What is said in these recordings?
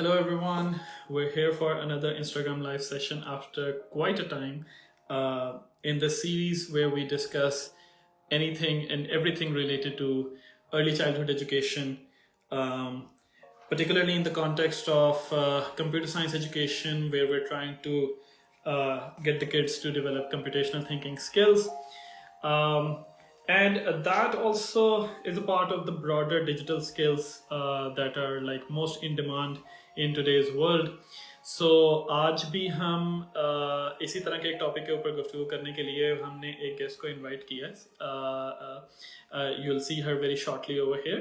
Hello, everyone. We're here for another Instagram live session after quite a time in the series where we discuss anything and everything related to early childhood education, um, particularly in the context of computer science education, where we're trying to get the kids to develop computational thinking skills. Um, and that also is a part of the broader digital skills that are like most in demand in today's world. सो आज भी हम इसी तरह के एक topic के ऊपर गुफ्तगू करने के लिए हमने एक गेस्ट को इनवाइट किया है you will see her very shortly over here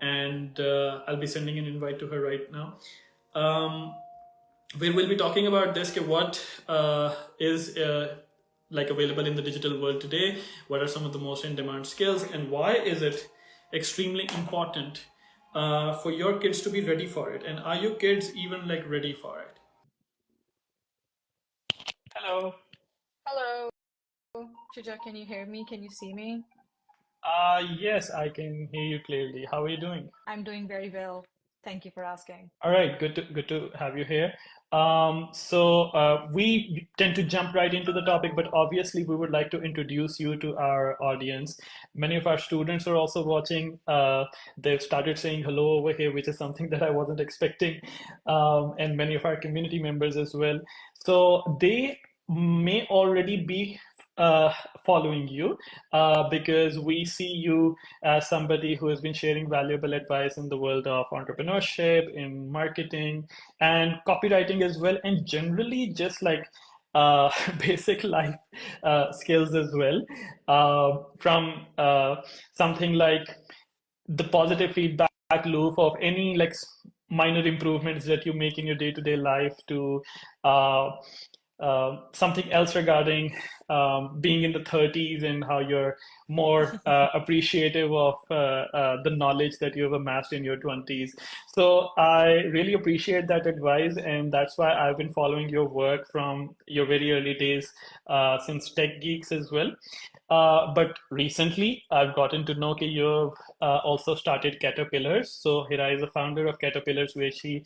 and I be sending an invite to her right now we will be talking about this what is like available in the digital world today, what are some of the most in demand skills, and why is it extremely important for your kids to be ready for it, and are your kids even like ready for it? Hello. Hello, Shuja, can you hear me? Can you see me? Yes, I can hear you clearly. How are you doing? I'm doing very well. Thank you for asking. All right, good to have you here. We tend to jump right into the topic, but obviously we would like to introduce you to our audience. Many of our students are also watching. They've started saying hello over here, which is something that I wasn't expecting, and many of our community members as well. So they may already be uh, following you because we see you as somebody who has been sharing valuable advice in the world of entrepreneurship, in marketing, and copywriting as well, and generally just like basic life skills as well. From something like the positive feedback loop of any like minor improvements that you make in your day-to-day life to uh, something else regarding being in the 30s and how you're more appreciative of the knowledge that you've amassed in your 20s. So I really appreciate that advice, and that's why I've been following your work from your very early days since Tech Geeks as well. But recently, I've gotten to know that you've also started Caterpillars. So Hira is a founder of Caterpillars, where she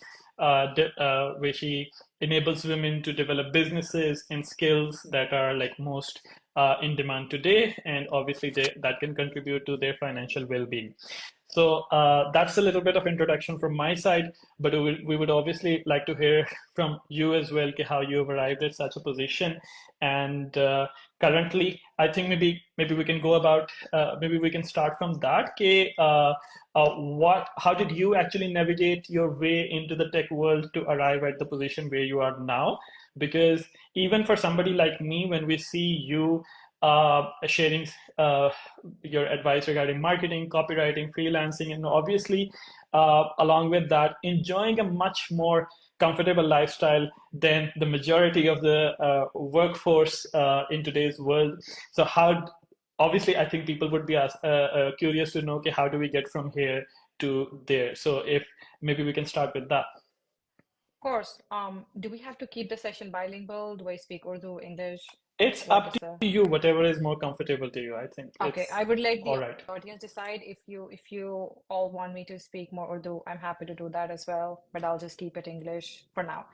enables women to develop businesses and skills that are like most in demand today, and obviously that can contribute to their financial well-being. So that's a little bit of introduction from my side, but we would obviously like to hear from you as well, how you have arrived at such a position. And currently, I think maybe we can go about maybe we can start from that. How did you actually navigate your way into the tech world to arrive at the position where you are now? Because even for somebody like me, when we see you sharing your advice regarding marketing, copywriting, freelancing, and obviously, along with that, enjoying a much more comfortable lifestyle than the majority of the workforce in today's world. So, obviously, I think people would be curious to know, okay, how do we get from here to there? So, if maybe we can start with that. Of course. Do we have to keep the session bilingual? Do I speak Urdu, English? It's What up is to the... you, whatever is more comfortable to you. I think Okay, it's I would let all the right. audience decide if you all want me to speak more Urdu. I'm happy to do that as well, but I'll just keep it English for now.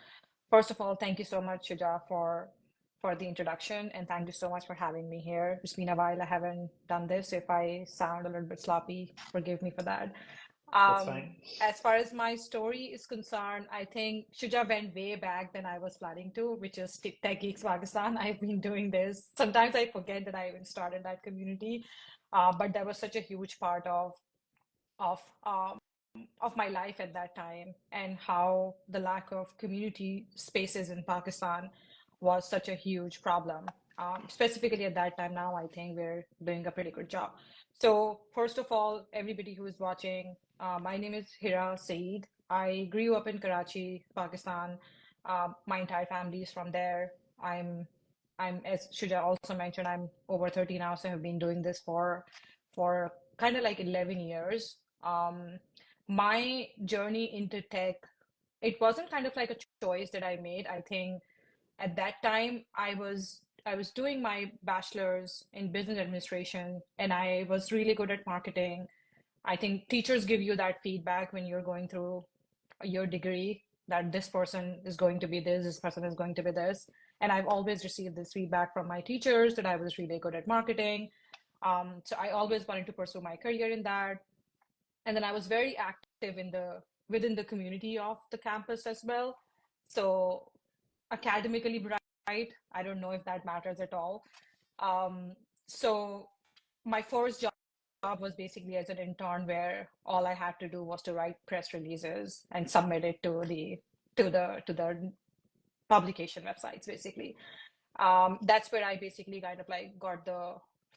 First of all, thank you so much, Shuja, for the introduction, and thank you so much for having me here. It's been a while I haven't done this, so if I sound a little bit sloppy, forgive me for that. That's fine. As far as my story is concerned, I think Shuja went way back than I was planning to, which is Tech Geeks Pakistan. I've been doing this. Sometimes I forget that I even started that community, but that was such a huge part of um, of my life at that time, and how the lack of community spaces in Pakistan was such a huge problem. Specifically at that time, now I think we're doing a pretty good job. So, first of all, everybody who is watching, my name is Hira Saeed. I grew up in Karachi, Pakistan. My entire family is from there. I'm, as Shuja also mentioned, I'm over 30 now, so I've been doing this for kind of like 11 years. My journey into tech, it wasn't kind of like a choice that I made. I think at that time I was doing my bachelor's in business administration, and I was really good at marketing. I think teachers give you that feedback when you're going through your degree. that this person is going to be this person is going to be this. And I've always received this feedback from my teachers that I was really good at marketing. So I always wanted to pursue my career in that. And then I was very active in the within the community of the campus as well. So academically bright, I don't know if that matters at all. Um, so my first job was basically as an intern, where all I had to do was to write press releases and submit it to the publication websites, basically. That's where I basically kind of like got the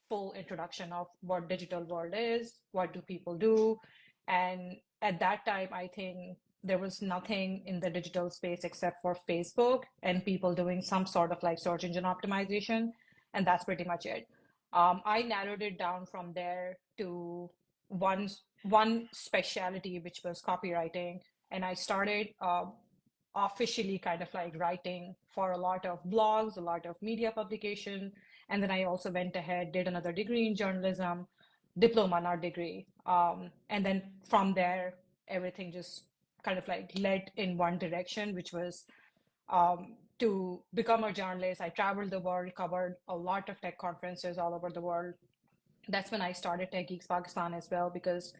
full introduction of what digital world is, what do people do. And at that time, I think there was nothing in the digital space except for Facebook and people doing some sort of like search engine optimization. And that's pretty much it. I narrowed it down from there to one one specialty, which was copywriting. And I started officially kind of like writing for a lot of blogs, a lot of media publication. And then I also went ahead, did another degree in journalism, diploma, not degree. And then from there, everything just kind of like led in one direction, which was to become a journalist. I traveled the world, covered a lot of tech conferences all over the world. That's when I started Tech Geeks Pakistan as well, because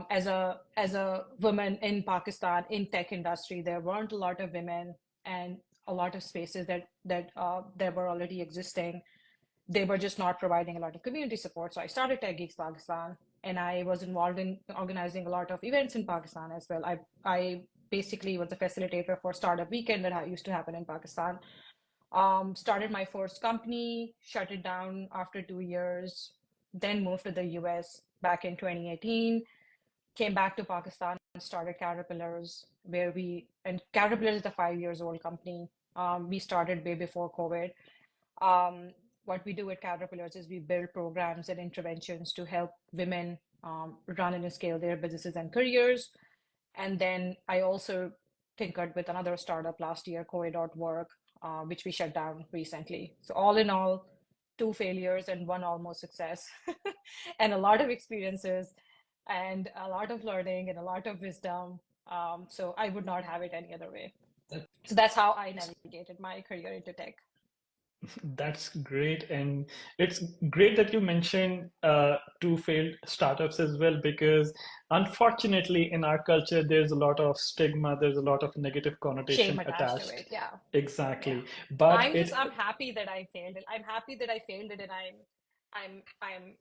as a woman in Pakistan in tech industry, there weren't a lot of women and a lot of spaces that were already existing. They were just not providing a lot of community support. So I started Tech Geeks Pakistan, and I was involved in organizing a lot of events in Pakistan as well. I basically was a facilitator for Startup Weekend that used to happen in Pakistan. Started my first company, shut it down after 2 years, then moved to the US back in 2018, came back to Pakistan and started Caterpillars, and Caterpillars is a 5 years old company. We started way before COVID. What we do at Caterpillars is we build programs and interventions to help women run and scale their businesses and careers. And then I also tinkered with another startup last year, Koi.work, which we shut down recently. So all in all, two failures and one almost success, and a lot of experiences and a lot of learning and a lot of wisdom. So I would not have it any other way. So that's how I navigated my career into tech. That's great. And it's great that you mentioned two failed startups as well, because unfortunately, in our culture, there's a lot of stigma, there's a lot of negative Shame connotation attached to attached. it. Yeah. Yeah. Exactly. But I'm happy that I failed it. I'm happy that I failed it, and I'm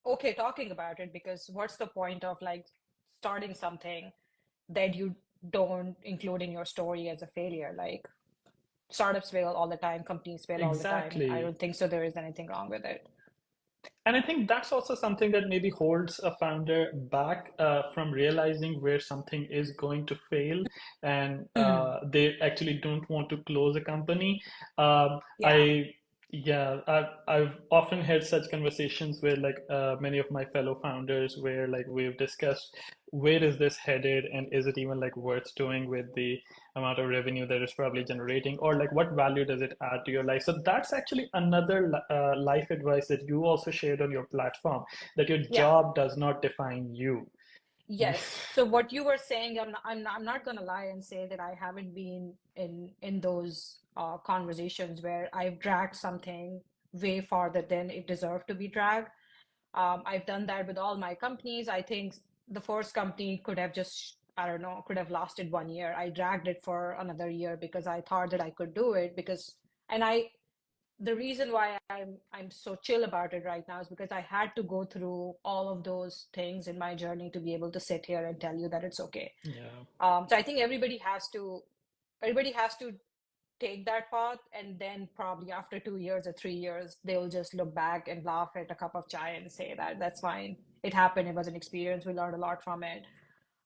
okay talking about it, because what's the point of like starting something that you don't include in your story as a failure? Like, startups fail all the time, companies fail all the time. I exactly. don't think so there is anything wrong with it. And I think that's also something that maybe holds a founder back from realizing where something is going to fail, and Mm, they actually don't want to close a company. yeah. Yeah, I've often had such conversations with like many of my fellow founders where like we've discussed where is this headed, and is it even like worth doing with the amount of revenue that it's probably generating, or like what value does it add to your life. So that's actually another life advice that you also shared on your platform, that your Yeah. job does not define you. Yes. So what you were saying, I'm not gonna lie and say that I haven't been in those conversations where I've dragged something way farther than it deserved to be dragged. I've done that with all my companies. I think the first company could have just, I don't know, could have lasted 1 year. I dragged it for another year because I thought that I could do it, and the reason why I'm so chill about it right now is because I had to go through all of those things in my journey to be able to sit here and tell you that it's okay. Yeah. So I think everybody has to take that path, and then probably after 2 years or 3 years, they'll just look back and laugh at a cup of chai and say that that's fine. It happened. It was an experience. We learned a lot from it.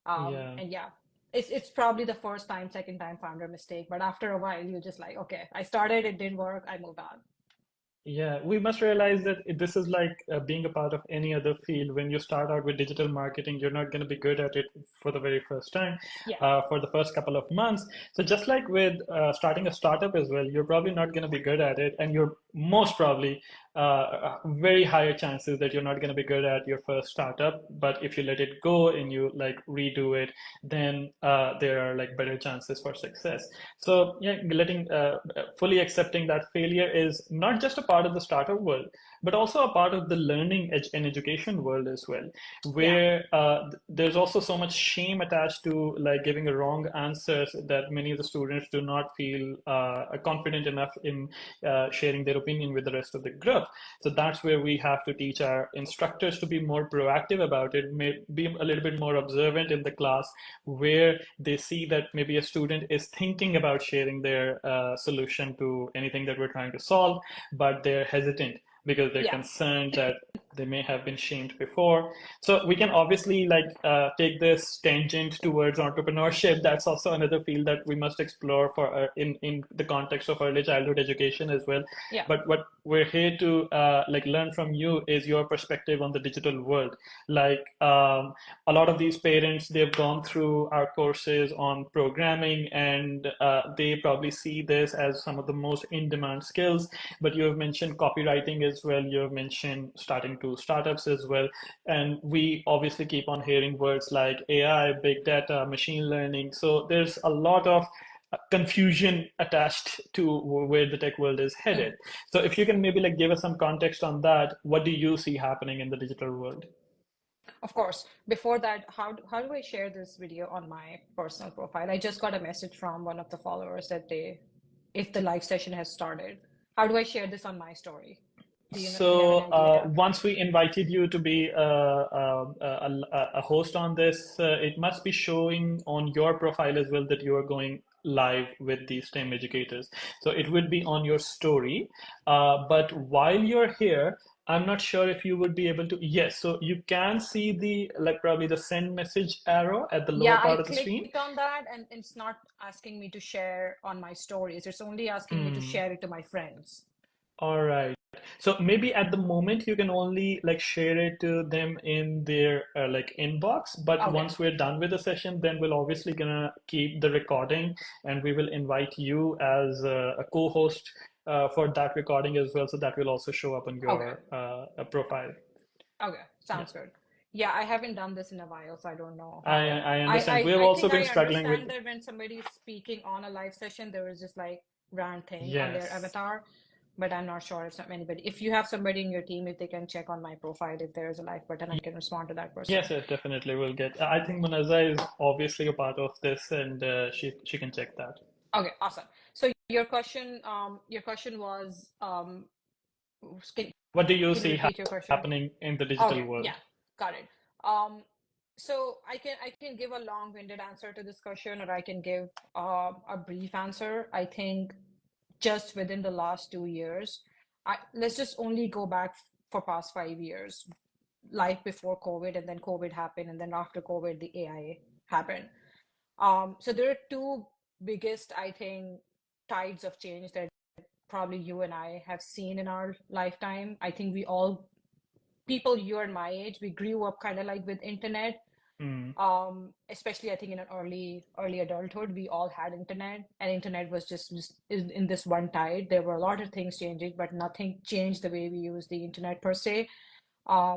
Yeah. And yeah, it's probably the first time, second time founder mistake, but after a while, you're just like, okay, I started, it didn't work, I moved on. Yeah, we must realize that this is like being a part of any other field. When you start out with digital marketing, you're not going to be good at it for the very first time, Yeah. for the first couple of months. So just like with starting a startup as well, you're probably not going to be good at it, and you're most probably very higher chances that you're not going to be good at your first startup. But if you let it go and you like redo it, then there are like better chances for success. So yeah, letting fully accepting that failure is not just a part of the startup world, but also a part of the learning and education world as well, Yeah. where there's also so much shame attached to like giving a wrong answers that many of the students do not feel confident enough in sharing their opinion with the rest of the group. So that's where we have to teach our instructors to be more proactive about it, be a little bit more observant in the class, where they see that maybe a student is thinking about sharing their solution to anything that we're trying to solve, but they're hesitant because they're Yeah. concerned that they may have been shamed before. So we can obviously like take this tangent towards entrepreneurship. That's also another field that we must explore for in the context of early childhood education as well. Yeah. But what we're here to like learn from you is your perspective on the digital world. Like a lot of these parents, they've gone through our courses on programming, and they probably see this as some of the most in-demand skills. But you have mentioned copywriting as well. You have mentioned starting to startups as well. And we obviously keep on hearing words like AI, big data, machine learning. So there's a lot of confusion attached to where the tech world is headed. Mm. So if you can maybe like give us some context on that, what do you see happening in the digital world? Of course. Before that, how do I share this video on my personal profile? I just got a message from one of the followers that if the live session has started, how do I share this on my story? Do you have an So idea? once we invited you to be a host on this, it must be showing on your profile as well that you are going live with these STEM educators. So it would be on your story. But while you're here, I'm not sure if you would be able to. Yes, so you can see the like probably the send message arrow at the lower Yeah, I part of the screen. clicked on that and it's not asking me to share on my stories. It's only asking me to Hmm. share it to my friends. All right. So maybe at the moment you can only like share it to them in their like inbox, but Okay. once we're done with the session, then we'll obviously gonna keep the recording and we will invite you as a co-host for that recording as well. So that will also show up on Okay. your profile. Okay. Yeah, Sounds good. Yeah, I haven't done this in a while, so I don't know I how. I understand. We've I also think been I struggling with. understand that when somebody is speaking on a live session, there is this like round thing on their Yes. avatar, but I'm not sure if anybody, if you have somebody in your team, if they can check on my profile, if there is a live button, I can respond to that person. Yes, yes, definitely. We'll get. I think Manaza is obviously a part of this, and she can check that. Okay, awesome. So your question was, can, What do you can you see repeat your question? happening in the digital Okay, yeah, world? got it. Um, so I can give a long-winded answer to this question, or I can give a brief answer. I think just within the last 2 years, let's just only go back for past 5 years, life before COVID, and then COVID happened, and then after COVID, the AI happened. So there are two biggest, I think, tides of change that probably you and I have seen in our lifetime. I think we all, people your and my age, we grew up kind of like with internet. Mm, Especially I think in an early adulthood, we all had internet, and internet was just in this one tide. There were a lot of things changing, but nothing changed the way we use the internet per se,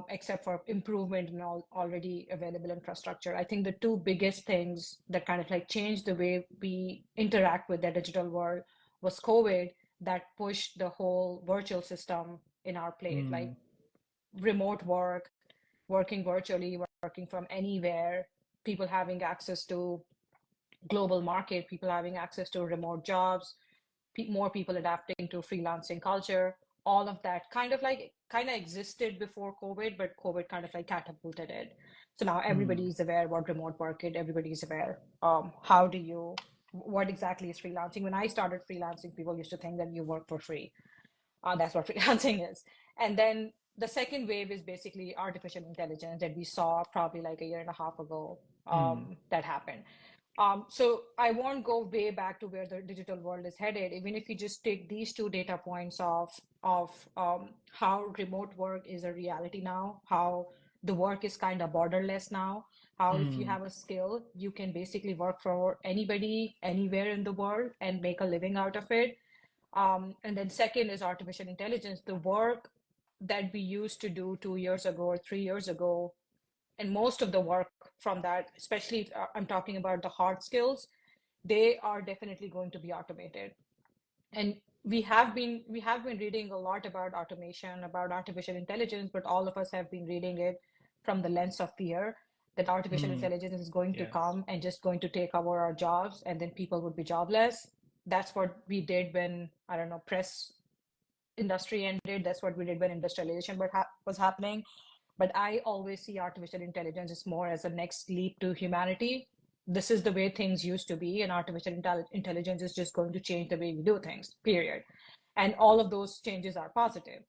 except for improvement in all already available infrastructure. I think the two biggest things that kind of like changed the way we interact with the digital world was COVID, that pushed the whole virtual system in our plate, like mm, remote work, working virtually, working from anywhere, people having access to global market, people having access to remote jobs, more people adapting to freelancing culture. All of that kind of existed before COVID, but COVID kind of like catapulted it. So now mm, everybody is aware what remote work is. Everybody is aware. How do you? What exactly is freelancing? When I started freelancing, people used to think that you work for free. That's what freelancing is. And then the second wave is basically artificial intelligence that we saw probably like a year and a half ago, mm, that happened. So I won't go way back to where the digital world is headed. Even if you just take these two data points of how remote work is a reality now, how the work is kind of borderless now, how if you mm, have a skill, you can basically work for anybody, anywhere in the world and make a living out of it. And then second is artificial intelligence. The work that we used to do 2 years ago or 3 years ago, and most of the work from that, especially if I'm talking about the hard skills, they are definitely going to be automated. And we have been reading a lot about automation, about artificial intelligence, but all of us have been reading it from the lens of fear that artificial Hmm. intelligence is going to Yes. come and just going to take over our jobs, and then people would be jobless. That's what we did when, I don't know, press industry ended. That's what we did when industrialization was happening. But I always see artificial intelligence as more as a next leap to humanity. This is the way things used to be, and artificial intelligence is just going to change the way we do things, period. And all of those changes are positive.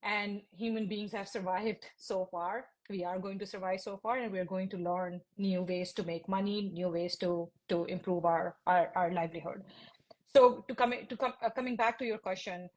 And human beings have survived so far. We are going to survive so far, and we're going to learn new ways to make money, new ways to improve our livelihood. So coming back to your question,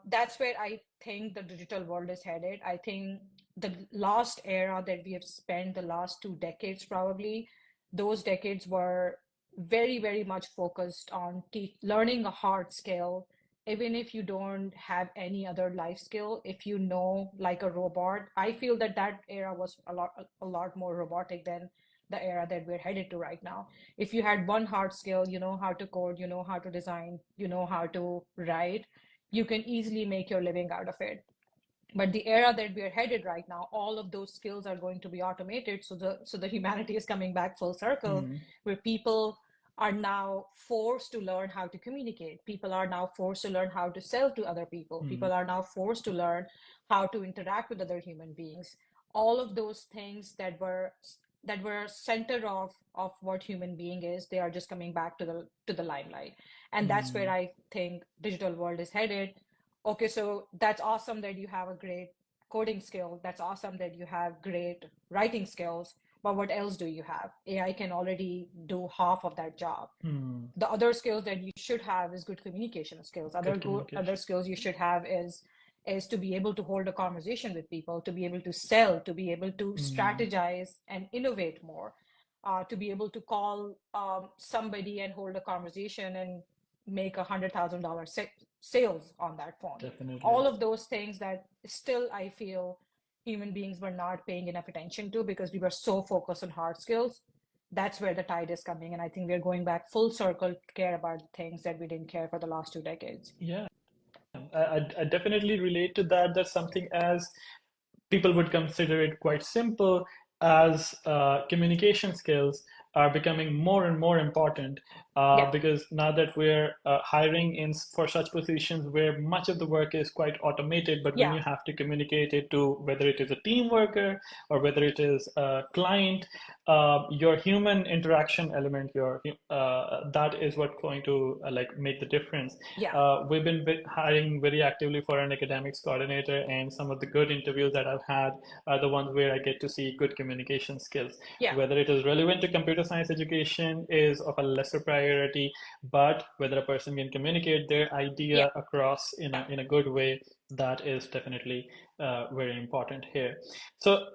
that's where I think the digital world is headed. I think the last era that we have spent, the last 2 decades probably, those decades were very, very much focused on learning a hard skill. Even if you don't have any other life skill, if you know, like a robot, I feel that that era was a lot more robotic than the era that we're headed to right now. If you had one hard skill, you know how to code, you know how to design, you know how to write, you can easily make your living out of it. But the era that we're headed right now, all of those skills are going to be automated. So the humanity is coming back full circle, Hmm. where people are now forced to learn how to communicate. People are now forced to learn how to sell to other people. Hmm. People are now forced to learn how to interact with other human beings. All of those things that were center of what human being is, they are just coming back to the limelight. And that's where Hmm. I think digital world is headed. Okay, so that's awesome that you have a great coding skill. That's awesome that you have great writing skills. But what else do you have? AI can already do half of that job. Hmm. The other skills that you should have is good communication skills. Good Other communication. skills you should have is to be able to hold a conversation with people, to be able to sell, to be able to Hmm. strategize and innovate more, to be able to call somebody and hold a conversation and make $100,000 sales on that phone. Definitely. All of those things that still I feel human beings were not paying enough attention to because we were so focused on hard skills. That's where the tide is coming. And I think we're going back full circle to care about things that we didn't care for the last 2 decades. Yeah. I definitely relate to that. That's something as people would consider it quite simple as communication skills are becoming more and more important Yeah, because now that we're hiring in for such positions where much of the work is quite automated, but when yeah, you have to communicate it to whether it is a team worker or whether it is a client, your human interaction element, your that is what's going to like make the difference. yeah, We've been hiring very actively for an academics coordinator, and some of the good interviews that I've had are the ones where I get to see good communication skills. yeah, Whether it is relevant to computer science education is of a lesser priority, but whether a person can communicate their yeah. idea across in a good way, that is definitely very important here. So,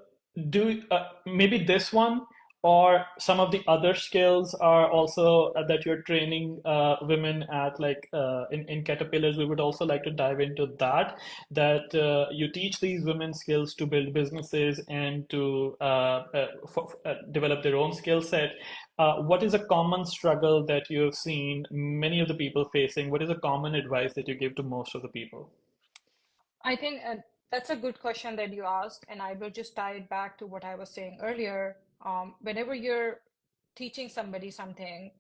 do maybe this one or some of the other skills are also that you're training women at, like in Caterpillars. We would also like to dive into that you teach these women skills to build businesses and to develop their own skill set. What is a common struggle that you have seen many of the people facing? What is a common advice that you give to most of the people? I think that's a good question that you asked, and I will just tie it back to what I was saying earlier. Whenever you're teaching somebody something,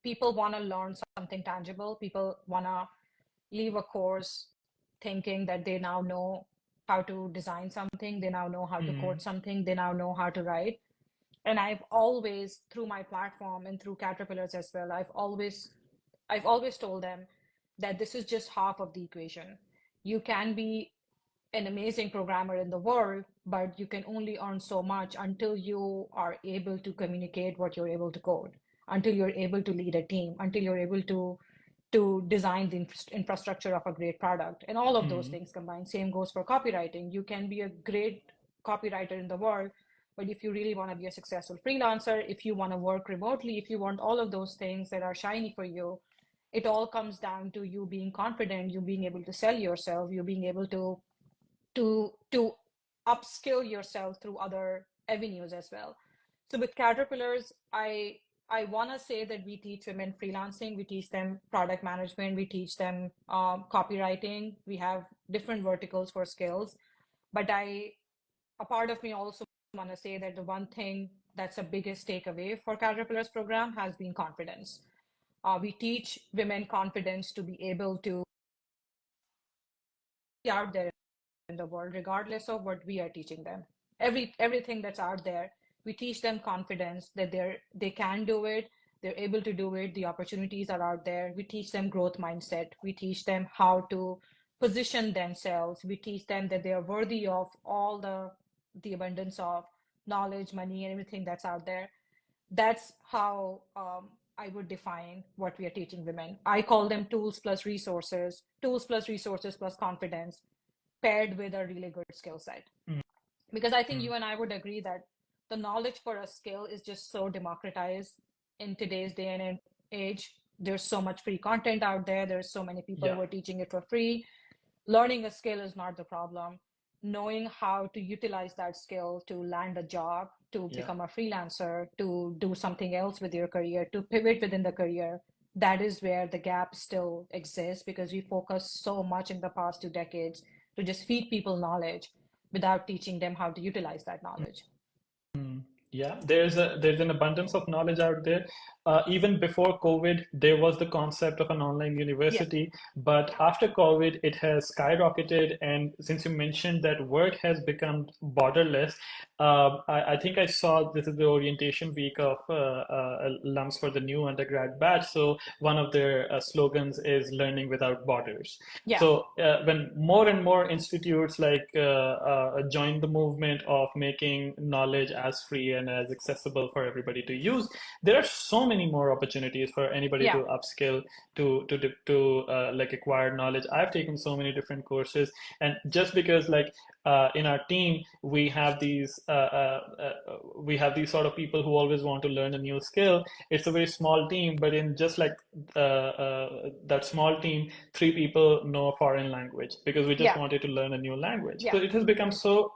people want to learn something tangible. People want to leave a course thinking that they now know how to design something, they now know how to code Hmm. something, they now know how to write. And I've always, through my platform and through Caterpillars as well, I've always told them that this is just half of the equation. You can be an amazing programmer in the world, but you can only earn so much until you are able to communicate what you're able to code, until you're able to lead a team, until you're able to design the infrastructure of a great product, and all of those Hmm. things combined. Same goes for copywriting. You can be a great copywriter in the world, but if you really want to be a successful freelancer, if you want to work remotely, if you want all of those things that are shiny for you, it all comes down to you being confident, you being able to sell yourself, you being able to to upskill yourself through other avenues as well. So with Caterpillars, I want to say that we teach women freelancing, we teach them product management, we teach them copywriting. We have different verticals for skills, but a part of me also want to say that the one thing that's the biggest takeaway for Caterpillars program has been confidence. We teach women confidence to be able to be out there in the world, regardless of what we are teaching them. Everything that's out there, we teach them confidence that they can do it, they're able to do it, the opportunities are out there. We teach them growth mindset. We teach them how to position themselves. We teach them that they are worthy of all the abundance of knowledge, money, and everything that's out there. That's how I would define what we are teaching women. I call them tools plus resources plus confidence paired with a really good skill set. Because I think you and I would agree that the knowledge for a skill is just so democratized in today's day and age. There's so much free content out there. There's so many people who are teaching it for free. Learning a skill is not the problem. Knowing how to utilize that skill to land a job, to become a freelancer, to do something else with your career, to pivot within the career, that is where the gap still exists, because we focus so much in the past 2 decades to just feed people knowledge without teaching them how to utilize that knowledge. Yeah, there's an abundance of knowledge out there. Even before COVID, there was the concept of an online university, but after COVID, it has skyrocketed. And since you mentioned that work has become borderless, I think I saw this is the orientation week of alums for the new undergrad batch. So one of their slogans is "Learning without borders." So when more and more institutes join the movement of making knowledge as free and as accessible for everybody to use, there are so many more opportunities for anybody to upskill, to acquire knowledge. I've taken so many different courses, and just because in our team we have these sort of people who always want to learn a new skill. It's a very small team, but in just that small team, 3 people know a foreign language because we just wanted to learn a new language. So it has become so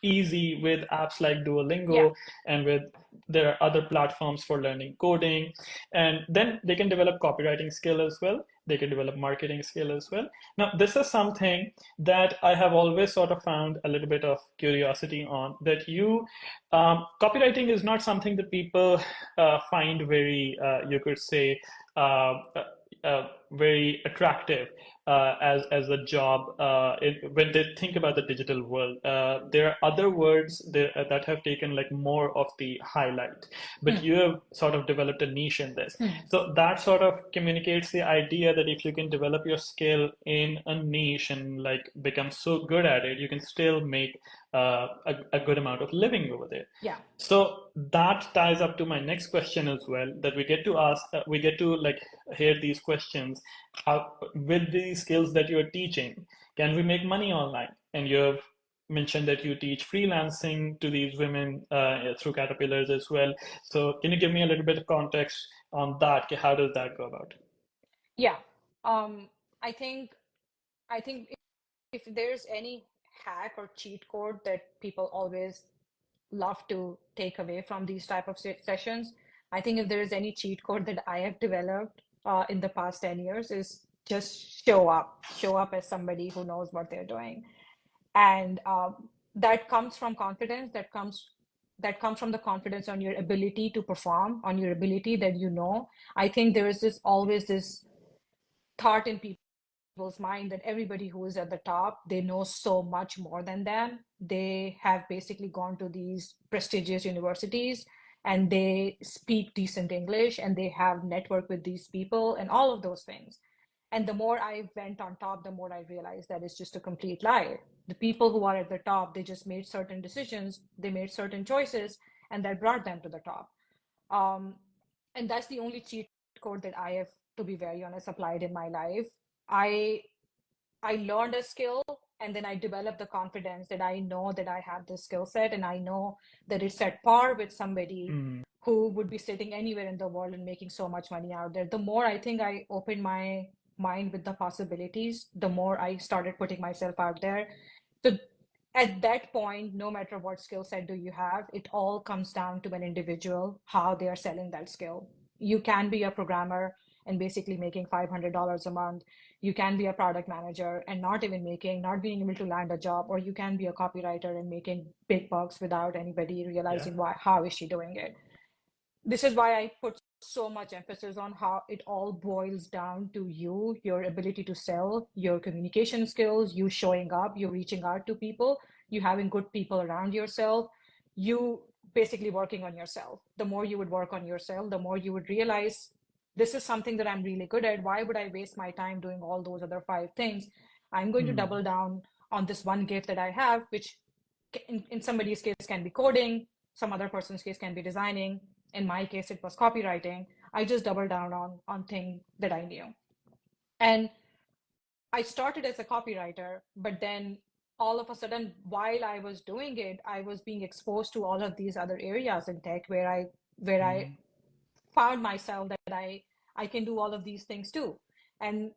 easy with apps like Duolingo, and with there are other platforms for learning coding, and then they can develop copywriting skill as well. They can develop marketing skill as well. Now, this is something that I have always sort of found a little bit of curiosity on, that copywriting is not something that people find very, you could say, very attractive as a job when they think about the digital world. There are other words there, that have taken more of the highlight, but you have sort of developed a niche in this. So that sort of communicates the idea that if you can develop your skill in a niche and become so good at it, you can still make a good amount of living over there. So that ties up to my next question as well, that we get to ask, we get to hear these questions. With these skills that you're teaching, can we make money online? And you have mentioned that you teach freelancing to these women through Caterpillars as well. So can you give me a little bit of context on that? How does that go about? I think if there's any hack or cheat code that people always love to take away from these type of sessions, I think if there is any cheat code that I have developed in the past 10 years, is just show up as somebody who knows what they're doing. And that comes from confidence, that comes from the confidence on your ability to perform, on your ability that I think there is always this thought in people's mind that everybody who is at the top, they know so much more than them. They have basically gone to these prestigious universities and they speak decent English and they have networked with these people and all of those things. And the more I went on top, the more I realized that it's just a complete lie. The people who are at the top, they just made certain decisions, they made certain choices, and that brought them to the top. And that's the only cheat code that I have, to be very honest, applied in my life. I learned a skill and then I developed the confidence that I know that I have this skill set and I know that it's at par with somebody who would be sitting anywhere in the world and making so much money out there. The more I think I opened my mind with the possibilities, the more I started putting myself out there. So at that point, no matter what skill set do you have, it all comes down to an individual, how they are selling that skill. You can be a programmer and basically making $500 a month. You can be a product manager and not being able to land a job, or you can be a copywriter and making big bucks without anybody Yeah. realizing how is she doing it. This is why I put so much emphasis on how it all boils down to you, your ability to sell, your communication skills, you showing up, you reaching out to people, you having good people around yourself, you basically working on yourself. The more you would work on yourself, the more you would realize this is something that I'm really good at. Why would I waste my time doing all those other five things? I'm going to Mm. double down on this one gift that I have, which in somebody's case can be coding, some other person's case can be designing. In my case, it was copywriting. I just doubled down on thing that I knew. And I started as a copywriter, but then all of a sudden, while I was doing it, I was being exposed to all of these other areas in tech where I Mm. found myself that I can do all of these things too. And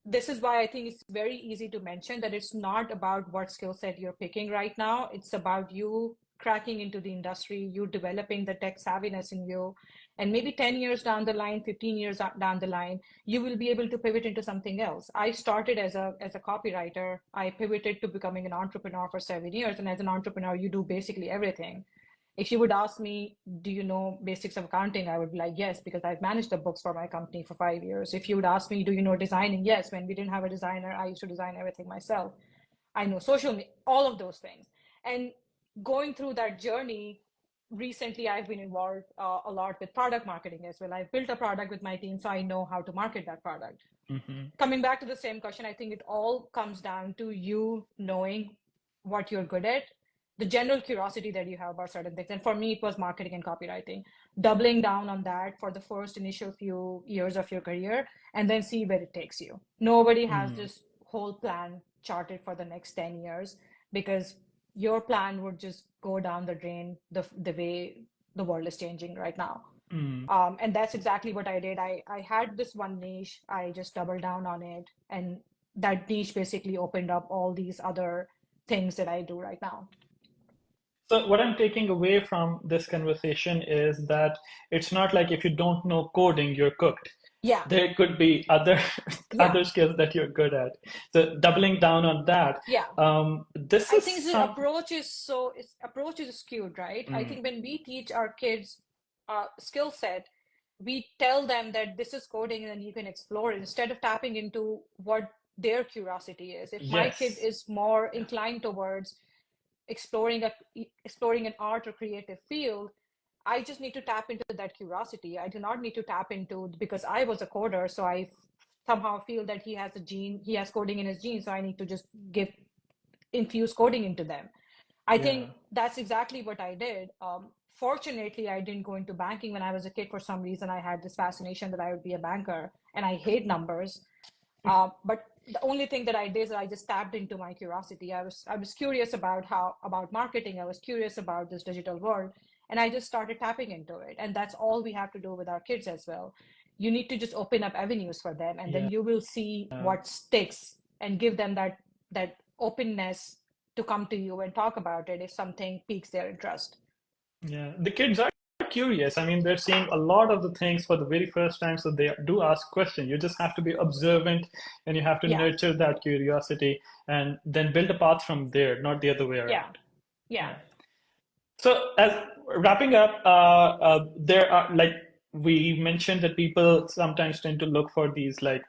this is why I think it's very easy to mention that it's not about what skill set you're picking right now. It's about you cracking into the industry, you developing the tech savviness in you. And maybe 10 years down the line, 15 years down the line, you will be able to pivot into something else. I started as a copywriter. I pivoted to becoming an entrepreneur for 7 years. And as an entrepreneur, you do basically everything. If you would ask me, do you know basics of accounting? I would be like, yes, because I've managed the books for my company for 5 years. If you would ask me, do you know designing? Yes, when we didn't have a designer, I used to design everything myself. I know social media, all of those things. And going through that journey, recently I've been involved a lot with product marketing as well. I've built a product with my team, so I know how to market that product. Mhm. Coming back to the same question, I think it all comes down to you knowing what you're good at, the general curiosity that you have about certain things. And for me, it was marketing and copywriting, doubling down on that for the first initial few years of your career, and then see where it takes you. Nobody has Mm. this whole plan charted for the next 10 years because your plan would just go down the drain the way the world is changing right now. Mm. And that's exactly what I did. I had this one niche, I just doubled down on it. And that niche basically opened up all these other things that I do right now. So what I'm taking away from this conversation is that it's not like if you don't know coding, you're cooked. Yeah, There could be other yeah, other skills that you're good at. So doubling down on that, yeah. this I is think the some. approach is skewed, right? I Mm. think when we teach our kids skill set, we tell them that this is coding and you can explore it instead of tapping into what their curiosity is. If my kid Yes. is more Yeah. inclined towards exploring an art or creative field, I just need to tap into that curiosity. I do not need to tap into because I was a coder, so I somehow feel that he has coding in his genes, so I need to just give infuse coding into them. I think Yeah. that's exactly what I did. Fortunately, I didn't go into banking when I was a kid. For some reason, I had this fascination that I would be a banker, and I hate numbers. But the only thing that I did is I just tapped into my curiosity. I was curious about marketing. I was curious about this digital world, and I just started tapping into it. And that's all we have to do with our kids as well. You need to just open up avenues for them, and then Yeah. you will see what sticks, and give them that openness to come to you and talk about it if something piques their interest. Yeah. The kids are curious. I mean, they're seeing a lot of the things for the very first time, so they do ask questions. You just have to be observant and you have to Yeah, nurture that curiosity and then build a path from there, not the other way yeah, around. yeah. Yeah. So, as wrapping up, there are like we mentioned that people sometimes tend to look for these like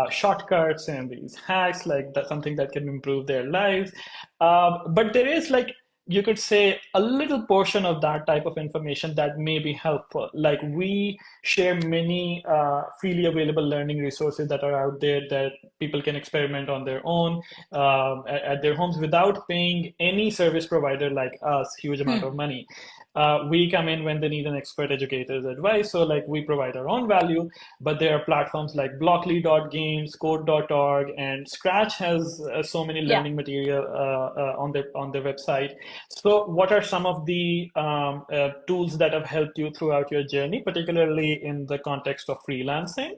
shortcuts and these hacks, like that's something that can improve their lives. But there is like you could say a little portion of that type of information that may be helpful. Like we share many freely available learning resources that are out there that people can experiment on their own at their homes without paying any service provider like us huge amount of Hmm. money. We come in when they need an expert educator's advice, so like we provide our own value. But there are platforms like Blockly.games, Code.org, and Scratch has so many Yeah, learning material on their website. So, what are some of the tools that have helped you throughout your journey, particularly in the context of freelancing?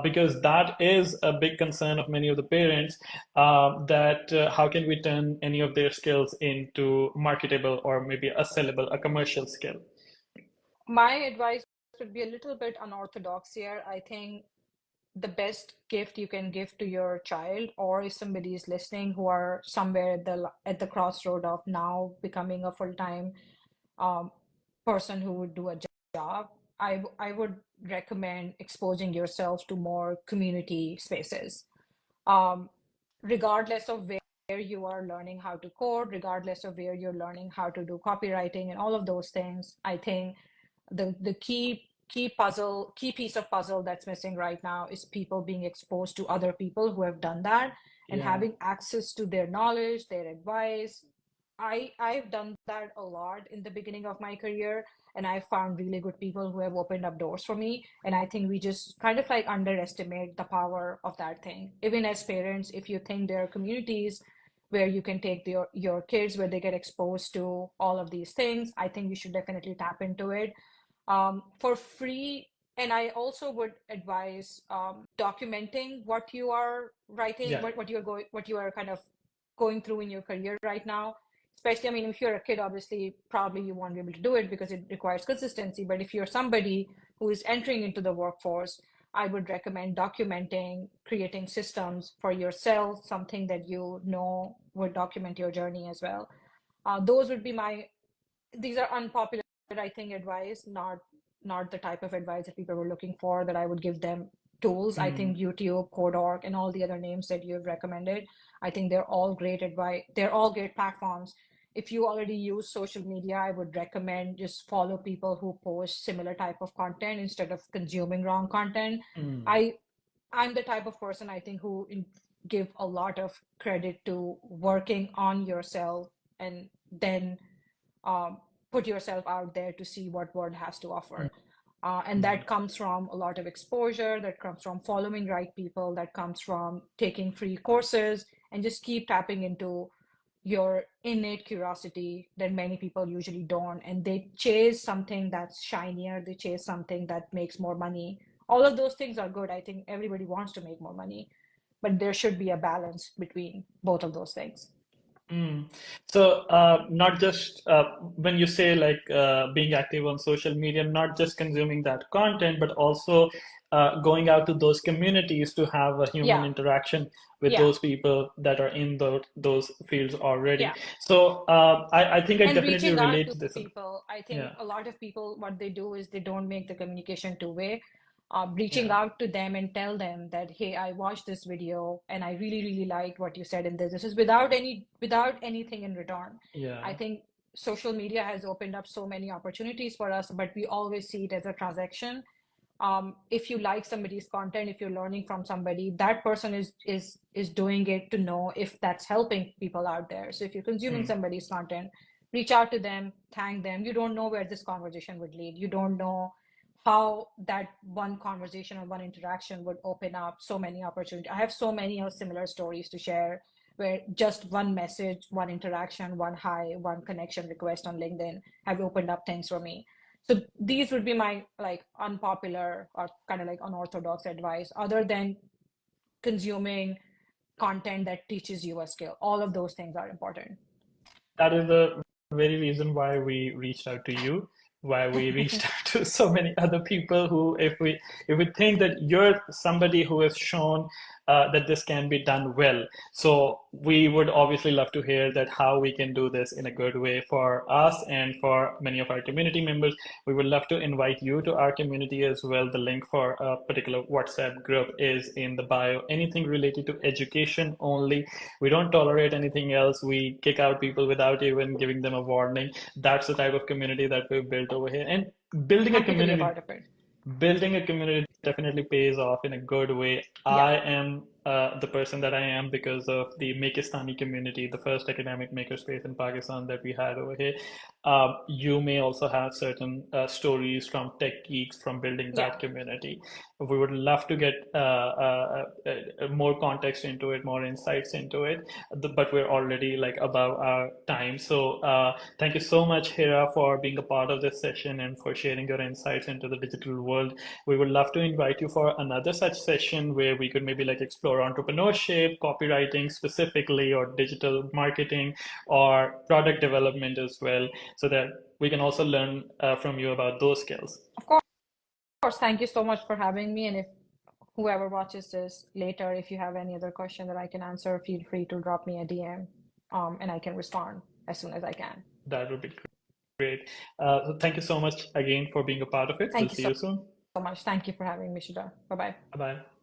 Because that is a big concern of many of the parents, that how can we turn any of their skills into marketable or maybe a sellable, a commercial skill? My advice would be a little bit unorthodox here. I think the best gift you can give to your child, or if somebody is listening who are somewhere at the crossroad of now becoming a full-time um, person who would do a job, I would recommend exposing yourself to more community spaces. Um, Regardless of where you are learning how to code, regardless of where you're learning how to do copywriting and all of those things, I think the key piece of puzzle that's missing right now is people being exposed to other people who have done that and Yeah. having access to their knowledge, their advice. I've done that a lot in the beginning of my career, and I found really good people who have opened up doors for me. And I think we just kind of like underestimate the power of that thing. Even as parents, if you think there are communities where you can take your kids where they get exposed to all of these things, I think you should definitely tap into it for free. And I also would advise documenting what you are writing, Yeah. what you are kind of going through in your career right now. Especially, I mean, if you're a kid, obviously, probably you won't be able to do it because it requires consistency. But if you're somebody who is entering into the workforce, I would recommend documenting, creating systems for yourself, something that you know would document your journey as well. Those would be these are unpopular, I think, advice, not the type of advice that people were looking for, that I would give them tools. I Mm. think YouTube, Code.org, and all the other names that you've recommended, I think they're all great advice. They're all great platforms. If you already use social media, I would recommend just follow people who post similar type of content instead of consuming wrong content. Mm. I I'm the type of person, I think, who give a lot of credit to working on yourself and then um, put yourself out there to see what world has to offer. And Mm. that comes from a lot of exposure, that comes from following right people, that comes from taking free courses, and just keep tapping into your innate curiosity that many people usually don't. And they chase something that's shinier, they chase something that makes more money. All of those things are good. I think everybody wants to make more money, but there should be a balance between both of those things. Mm. So, not just when you say like being active on social media, not just consuming that content, but also going out to those communities to have a human Yeah, interaction with yeah, those people that are in those fields already. yeah. So, I think I And definitely reaching out relate to to this. people, I think Yeah, a lot of people, what they do is they don't make the communication two-way. Reaching yeah, out to them and tell them that, hey, I watched this video and I really, really liked what you said in this. This is without anything in return. I yeah. think social media has opened up so many opportunities for us, but we always see it as a transaction. If you like somebody's content, if you're learning from somebody, that person is doing it to know if that's helping people out there. So if you're consuming Mm. somebody's content, reach out to them, thank them. You don't know where this conversation would lead. You don't know how that one conversation or one interaction would open up so many opportunities. I have so many similar stories to share where just one message, one interaction, one hi, one connection request on LinkedIn have opened up things for me. So these would be my like unpopular or kind of like unorthodox advice, other than consuming content that teaches you a skill. All of those things are important. That is the very reason why we reached out to you, why we reached out to so many other people who, if we think that you're somebody who has shown that this can be done well, so we would obviously love to hear that how we can do this in a good way for us and for many of our community members. We would love to invite you to our community as well. The link for a particular WhatsApp group is in the bio. Anything related to education only. We don't tolerate anything else. We kick out people without even giving them a warning. That's the type of community that we've built over here. And building a Happy to be a community part of it. building a community definitely pays off in a good way. Yeah. I am the person that I am because of the Makistani community, the first academic makerspace in Pakistan that we had over here. You may also have certain stories from Tech Geeks from building Yeah. that community. We would love to get more context into it, more insights into it, but we're already like above our time. So thank you so much, Hira, for being a part of this session and for sharing your insights into the digital world. We would love to invite you for another such session where we could maybe like explore entrepreneurship, copywriting specifically, or digital marketing, or product development as well, so that we can also learn from you about those skills. Of course, thank you so much for having me. And if whoever watches this later, if you have any other question that I can answer, feel free to drop me a DM, and I can respond as soon as I can. That would be great. So thank you so much again for being a part of it. We'll Thank you see so you soon. much. Thank you for having me, Shida. Bye-bye. Bye bye.